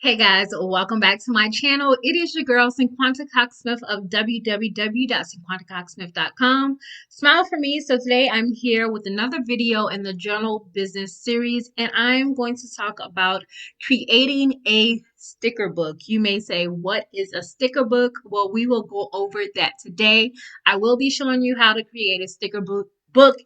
Hey guys, welcome back to my channel. It is your girl Cinquanta Cox-Smith of www.cinquantacoxsmith.com. Smile for me. So today I'm here with another video in the journal business series, and I'm going to talk about creating a sticker book. You may say, what is a sticker book? Well, we will go over that today. I will be showing you how to create a sticker book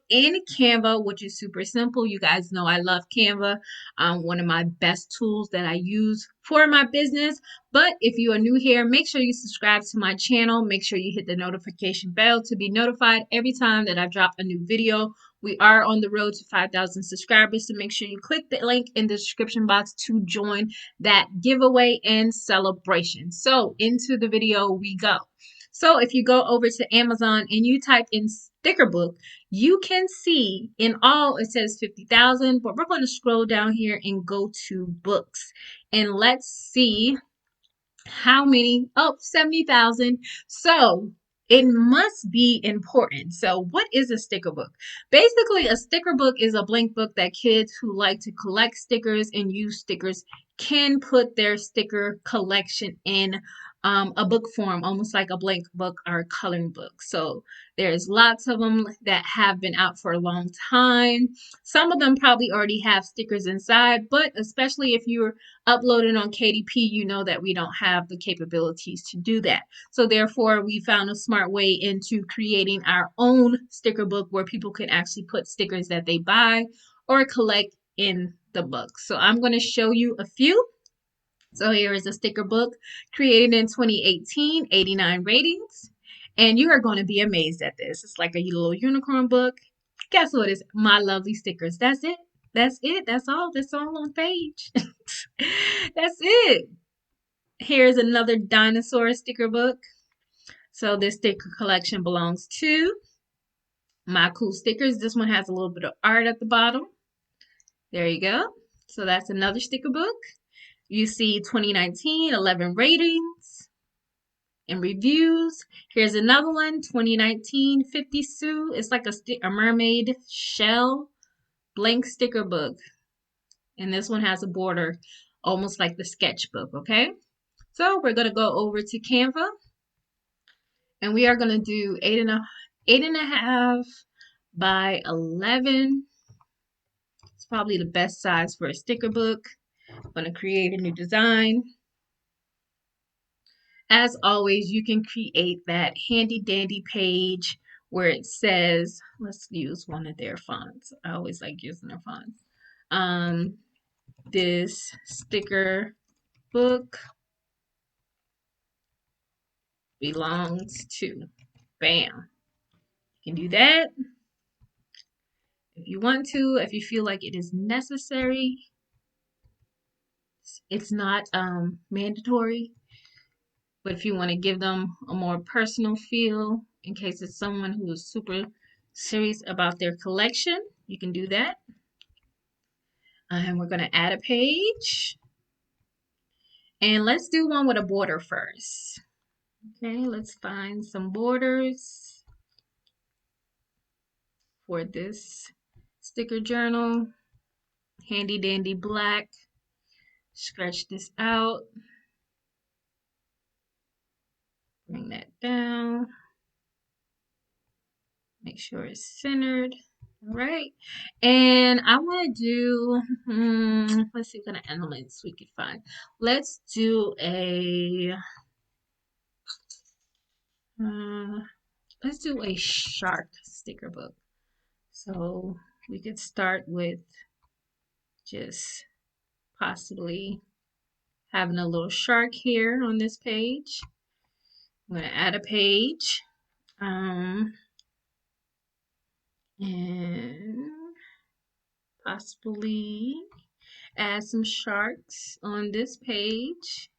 in Canva, which is super simple. You guys know I love Canva. One of my best tools that I use for my business. But if you are new here, make sure you subscribe to my channel. Make sure you hit the notification bell to be notified every time that I drop a new video. We are on the road to 5,000 subscribers, so make sure you click the link in the description box to join that giveaway and celebration. So into the video we go. So if you go over to Amazon and you type in sticker book, you can see in all it says 50,000, but we're going to scroll down here and go to books. And let's see how many. Oh, 70,000. So it must be important. So what is a sticker book? Basically, a sticker book is a blank book that kids who like to collect stickers and use stickers can put their sticker collection in a book form, almost like a blank book or a coloring book. So there's lots of them that have been out for a long time. Some of them probably already have stickers inside, but especially if you're uploading on KDP, you know that we don't have the capabilities to do that. So therefore, we found a smart way into creating our own sticker book where people can actually put stickers that they buy or collect in the book. So I'm going to show you a few. So here is a sticker book created in 2018, 89 ratings. And you are going to be amazed at this. It's like a little unicorn book. Guess what? It's my lovely stickers. That's it. That's it. That's all. That's all on the page. That's it. Here's another dinosaur sticker book. So this sticker collection belongs to My Cool Stickers. This one has a little bit of art at the bottom. There you go. So that's another sticker book. You see 2019, 11 ratings and reviews. Here's another one, 2019, 50 Sue. It's like a mermaid shell blank sticker book. And this one has a border almost like the sketchbook, okay? So we're going to go over to Canva and we are going to do eight and a half by 11. It's probably the best size for a sticker book. I'm going to create a new design. As always, you can create that handy dandy page where it says, let's use one of their fonts. I always like using their fonts. This sticker book belongs to. Bam. You can do that if you want to, if you feel like it is necessary. It's not mandatory, but if you want to give them a more personal feel, in case it's someone who is super serious about their collection, you can do that. And we're going to add a page. And let's do one with a border first. Okay, let's find some borders for this sticker journal. Handy dandy black. Stretch this out. Bring that down. Make sure it's centered. All right. And I want to do, let's see what kind of elements we could find. Let's do a shark sticker book. So we could start with just possibly having a little shark here on this page. I'm going to add a page. And possibly add some sharks on this page.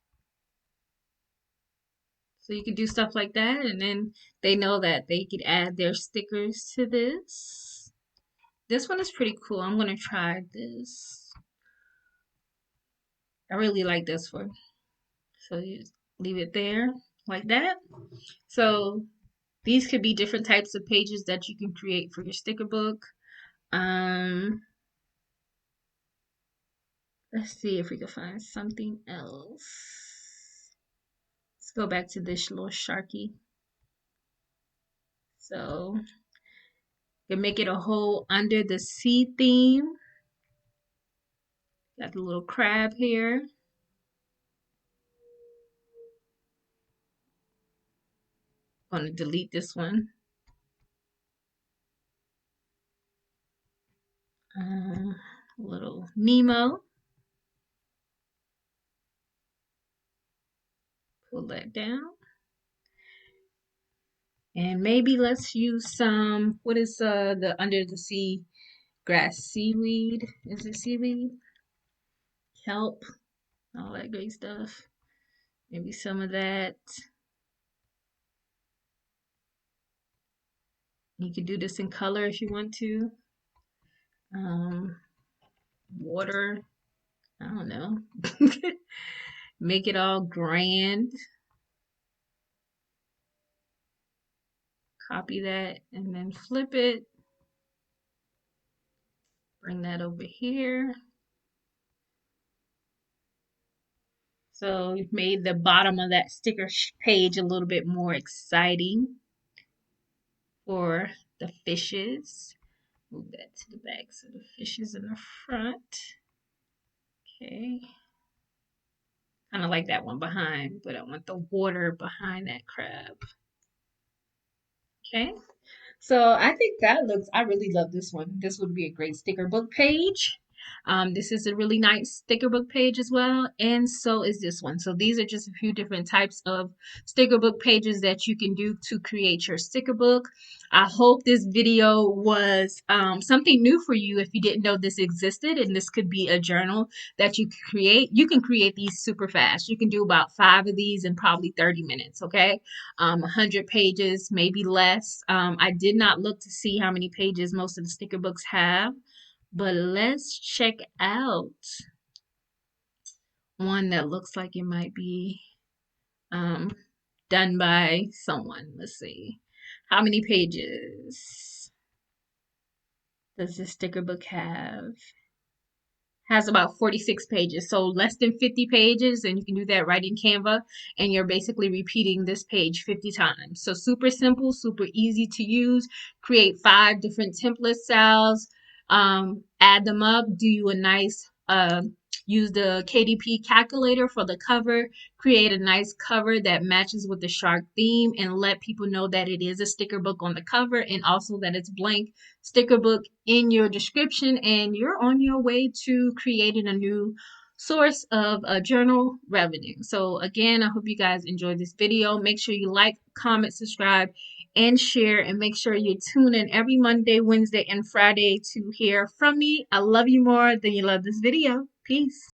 So you can do stuff like that, and then they know that they could add their stickers to this. This one is pretty cool. I'm going to try this. I really like this one. So you just leave it there like that. So these could be different types of pages that you can create for your sticker book. Let's Let's see if we can find something else. Let's go back to this little sharky. So you can make it a whole under the sea theme. Got the little crab here. I'm gonna delete this one. Little Nemo. Pull that down. And maybe let's use some, what is the under the sea grass? Seaweed? Is it seaweed? Kelp, all that great stuff. Maybe some of that. You could do this in color if you want to. Water, I don't know. Make it all grand. Copy that and then flip it. Bring that over here. So you've made the bottom of that sticker page a little bit more exciting for the fishes. Move that to the back so the fish is in the front. Okay. Kind of like that one behind, but I want the water behind that crab. Okay. So I think that looks, I really love this one. This would be a great sticker book page. This is a really nice sticker book page as well, and so is this one. So these are just a few different types of sticker book pages that you can do to create your sticker book. I hope this video was something new for you if you didn't know this existed, and this could be a journal that you create. You can create these super fast. You can do about 5 of these in probably 30 minutes, okay? 100 pages, maybe less. I did not look to see how many pages most of the sticker books have, but let's check out one that looks like it might be done by someone. Let's see. How many pages does this sticker book have? Has about 46 pages, so less than 50 pages, and you can do that right in Canva, and you're basically repeating this page 50 times. So super simple, super easy to use. Create 5 different template styles, add them up, do you a nice use the KDP calculator for the cover, create a nice cover that matches with the shark theme, and let people know that it is a sticker book on the cover, and also that it's blank sticker book in your description, and you're on your way to creating a new source of journal revenue. So again, I hope you guys enjoyed this video. Make sure you like, comment, subscribe, and share, and make sure you tune in every Monday, Wednesday, and Friday to hear from me. I love you more than you love this video. Peace.